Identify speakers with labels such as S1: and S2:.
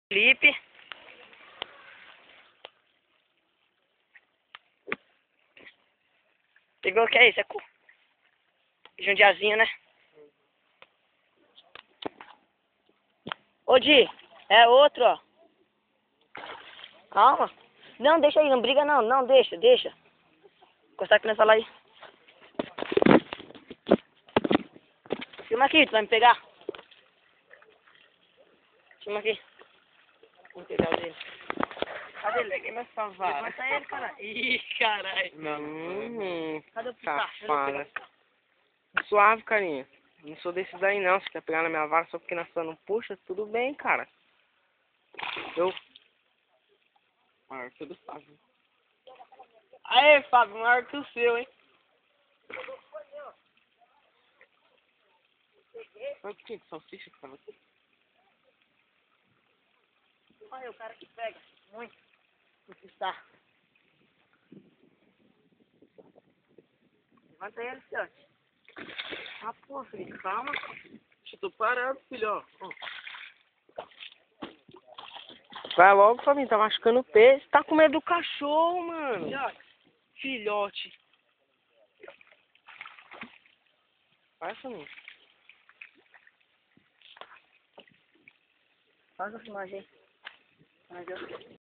S1: Felipe. Pegou o que é isso? É cu? Jundiazinho, né? Ô, Di, é outro, ó. Calma. Não, deixa aí, não briga não. Não, deixa. Encostar aqui nessa lá aí. Filma aqui, tu vai me pegar. Filma aqui. Vou pegar o dele. Cadê ele?
S2: Peguei nessa vara.
S1: Levanta ele, cara. Ih, caralho.
S2: Não,
S1: Cadê o picar?
S2: safada. Suave, carinha. Não sou desses aí não. Se quer pegar na minha vara só porque na sua não puxa, tudo bem, cara. Eu... Maior que o do Fábio. Aê, Fábio, maior que o seu, hein? Olha o que de salsicha que tava aqui.
S1: Olha o cara que pega. Muito. Está. Levanta ele, filhote. Ah, pô, Felipe, calma.
S2: Eu tô parado, filho, ó. Vai logo, Fabinho, tá machucando o pé. Você tá com medo do cachorro, mano.
S1: Filhote.
S2: Filhote. Vai, Fabinho.
S1: Faz a filmagem aí.